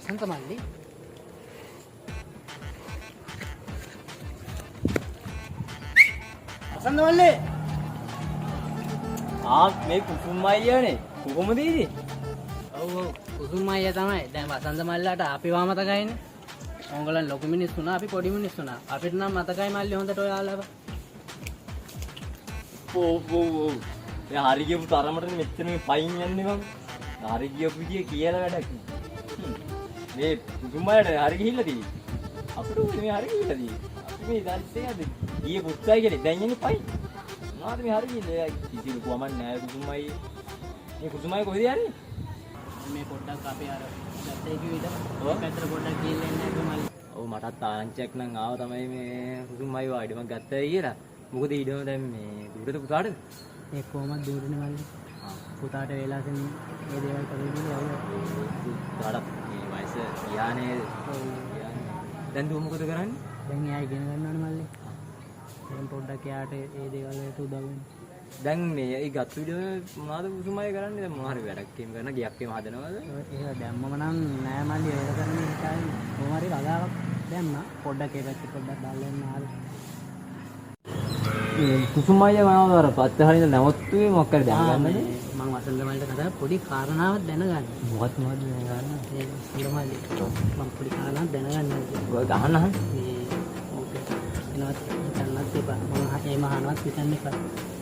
වසන්ත මල්ලි වසන්ත මල්ලි මේ කුසුම් අයියානේ කොහොමද ඉන්නේ? ඔව් කුසුම් අයියා තමයි. දැන් වසන්ත මල්ලාට අපි වා මතකයිනේ. ඕගොල්ලන් ලොකු මිනිස්සු වුණා අපි පොඩි මිනිස්සු වුණා. අපිට නම් මතකයි මල්ලි හොඳට ඔයාලව. ඔව්. දැන් හරි ගියපු තරමට මෙච්චර මේ පයින් යන්නේ මම. හරි ගියපු විදිය කියලා වැඩක් නෑ. මේ කුසුම් අයියාට හරි ගිහිල්ලා තියෙන්නේ. අපිට මේ හරි ගිහිල්ලා තියෙන්නේ. අපි මේ දැල්සේ ගියේ පුත්තයි කියලා දැන් යන්නේ පයින්. මොනවද මේ හරි ගිහිල්ලා කිසිම කොමන් නෑ කුසුම් අයියේ. මේ කුසුම් අයියා කොහෙද යන්නේ? මේ පොඩ්ඩක් අපේ අර ගැත්තේ කිවිද ඔය පැත්තට පොඩ්ඩක් ගිහිල්ලා එන්න අපි මල්ලි. ඔව් මටත් ආරංචියක් නම් ආව තමයි මේ කුසුම් අයියා වාඩිමක් ගත්තා කියලා. මොකද ඊඩම දැන් මේ දුරට පුතාට ඒ කොහමද දුරනේ මල්ලි. පුතාට වේලාසෙන් මේ දේවල් කරේ කියලා පුතාට මේ වයස ගියානේ. දැන් දුව මොකද කරන්නේ? දැන් එයා ඉගෙන ගන්නවනේ මල්ලි. දැන් පොඩ්ඩක් එයාට මේ දේවල් වලට උදව් වෙන්න. දැන් මේ ඒ ගත්ත විදිහ මොනවද කුසුම් අයියා කරන්නේ? දැන් මොනවා හරි වැඩක් එහෙම කරන ගියක් එහෙම හදනවද? ඒක දැම්මම නම් නෑ මල්ලි ඒක කරන්නේ ඉතින් කොහොම හරි බගාවක් දැම්මා. පොඩ්ඩක් ඒ පැත්තට පොඩ්ඩක් දාලා එන්න ආවේ. කුසුම් අයියා මොනවද අර පත්ත හරින නැවතුනේ මොකක් හරි දැනගන්නද? මම වසන්ත මල්ලිට කතා පොඩි කාරණාවක් දැනගන්න. මොකක්ද දැනගන්න? ඒ වසන්ත මල්ලි මම පොඩි කාරණාවක් දැනගන්න. ඔය ගහන්න අහන්න. මේ ඕකේ එනවත් හිතන්නත් එපා. මම එහෙම අහනවත් හිතන්න එපා.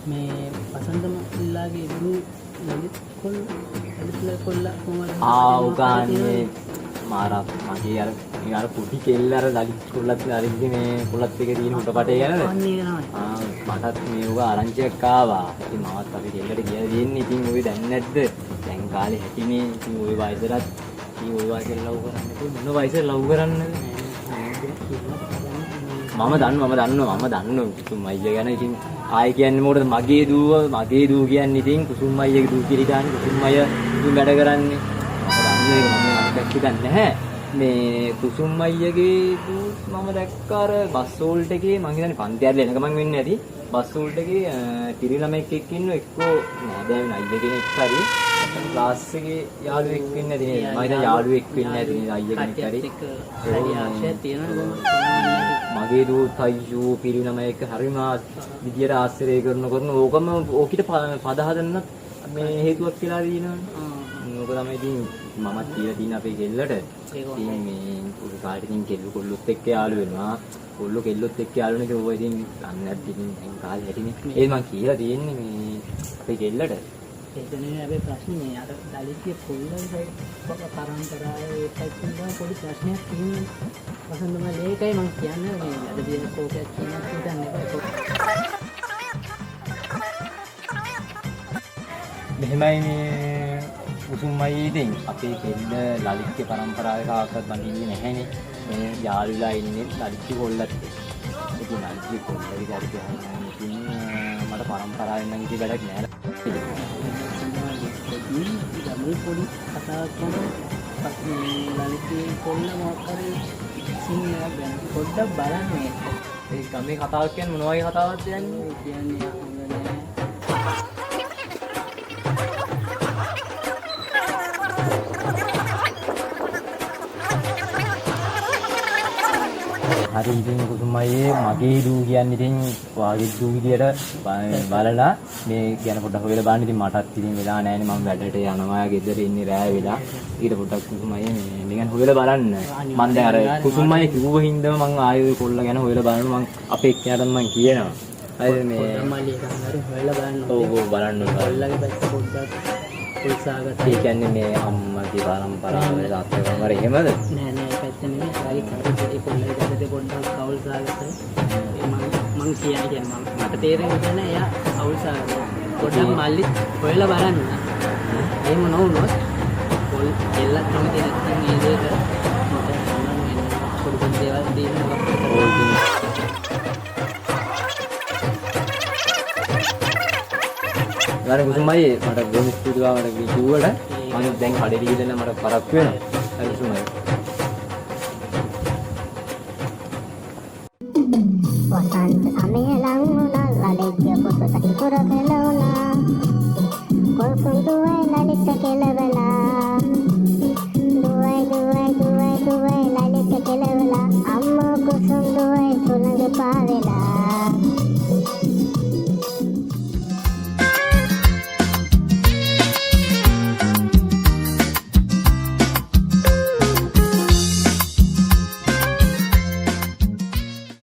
මේ වසන්ත මල්ලාගේ ගුරු ලලිත් කොල්ලා කොහමද? උගන්නේ මාරා මගේ අර පුටි කෙල්ල අර ලලිත් කොල්ලත් අරින්දි මේ කොල්ලත් එක තියෙන උඩපටේ යනද? අන්නේ තමයි. මටත් මේ උග ආරංචියක් ආවා. ඉතින් මාවත් අපි කෙල්ලට කියලා දෙන්නේ. ඉතින් ඔය දැන් නැද්ද? දැන් කාලේ හැටිනේ. ඉතින් ඔය වයසට ඉතින් ඔය වයසට ලව් කරන්නේ මොන වයසට ලව් කරන්නද? මම දන්නවා කුසුම් අයියා ගැන. ඉතින් ආයි කියන්නේ මොකටද මගේ දූව කියන්නේ. ඉතින් කුසුම් අයියාගේ දූ කියලා දාන්නේ කුසුම් අයියා ඉතින් වැඩ කරන්නේ. මම දැක්කේ නැහැ. මේ කුසුම් අයියාගේ දූ මම දැක්ක අර බස් හෝල්ට් එකේ මං හිතන්නේ පන්ති ඇරලා එන ගමන් වෙන්නේ නැති. බස් හෝල්ට් එකේ තිරි ළමෙක් එක්ක ඉන්න එක්කෝ නෑදෑයන් අයියා කෙනෙක් හරි ක්ලාස් එකේ යාළුවෙක් වෙන්නේ නැති නේද? මම හිතා යාළුවෙක් වෙන්නේ නැති නේද අයියා කෙනෙක් හරි. හරි ආශයක් තියෙනවා. මගේ දූත් අයියෝ පිරි ළමයෙක් හරිම විදියට ආශ්‍රය කරන ඕකම ඕකිට පද හදන්න මේ හේතුවක් කියලා දිනවනේ. ඕක තමයි ඉතින් මමත් කියලා තියෙන අපේ කෙල්ලට. ඉතින් මේ පුදු කාලේ ඉතින් කොල්ලොත් එක්ක යාළු වෙනවා. කොල්ලෝ කෙල්ලොත් එක්ක යාළු වෙන ඉතින් ඔය ඉතින් අන්න ඉතින් දැන් කාලේ හැටිනේ. ඒ මං කියලා තියෙන්නේ මේ අපේ කෙල්ලට. ඒක නෙවෙයි අපේ ප්‍රශ්නේ. මේ අර දලිත්ගේ පොල්ලයි පරම්පරාවේ ඒකෙන් තමයි පොඩි ප්‍රශ්නයක් තියෙන්නේ. වසන්ත මල්ලි ඒකයි මං කියන්නේ මේ අද දින කෝකයක් කියනක් හිතන්නේ මෙහෙමයි මේ කුසුම් අයියා ඉතින් අපේ කෙල්ල ලලිත්ගේ පරම්පරාවේ කාටවත් බඳින්නේ නැහැනේ. මේ යාළුලා ඉන්නේ ලලිත්ගේ කොල්ලත්. ඉතින් ලලිත්ගේ කොල්ලගේ යාළු කියන්නේ ඉතින් මට පරම්පරාවෙන් නම් ඉතින් වැඩක් නැහැ. මේ පොඩි කතාවක් තමයි ලලිත්ගේ කොල්ල මොකක් හරි සිංහලයක් ගැන පොඩ්ඩක් බලන්න මේක. ඒ ගමේ කතාවක් කියන්නේ මොන වගේ කතාවක්ද යන්නේ? ඒ කියන්නේ හරි ඉතින් කුසුම් අයියේ මගේ දූ කියන්නේ ඉතින් වාගේ දූ විදියට බලලා මේ ගැන පොඩ්ඩක් හොයලා බලන්න. ඉතින් මටත් ඉතින් වෙලා නැහැනේ මම වැඩට යනවා ගෙදර ඉන්නේ රෑ වෙලා. ඊට පොඩ්ඩක් කුසුම් අයියේ මේ ගැන හොයලා බලන්න. මම දැන් අර කුසුම් අයියේ කිව්ව හින්දාම මම ආයෙ කොල්ල ගැන හොයලා බලනවා. මම අපේ එක්කෙනාට මම කියනවා. හරි මේ මල්ලි එකක් හරි හොයලා බලන්න. ඔව් බලන්න ඕන. කොල්ලගේ පැත්ත පොඩ්ඩක් උත්සාහගත. ඒ කියන්නේ මේ අම්මගේ පරම්පරාවේ තාත්තගේ වර එහෙමද? නෑ ඒ පැත්ත නෙමෙයි. හරි කටේ කොල්ලගේ පැත්තේ පොඩ්ඩක් අවුල් සාගතයි. මං කියන්නේ මට තේරෙන්නේ නැහැ එයා අවුල් සාගතයි. පොඩ්ඩක් මල්ලි හොයලා බලන්න. එහෙම නොවුනොත් පොල් එල්ලක් කැමති නැත්නම් මේ දෙයක පොඩි පොඩි දේවල් දෙන්න ගාන කුසුම් අයියේ මට ගොන් ස්තුතියි මට කිව්වට මම දැන් කඩේ ගිහින් මට පරක්කු වෙනවා. හරි කුසුම් අයියේ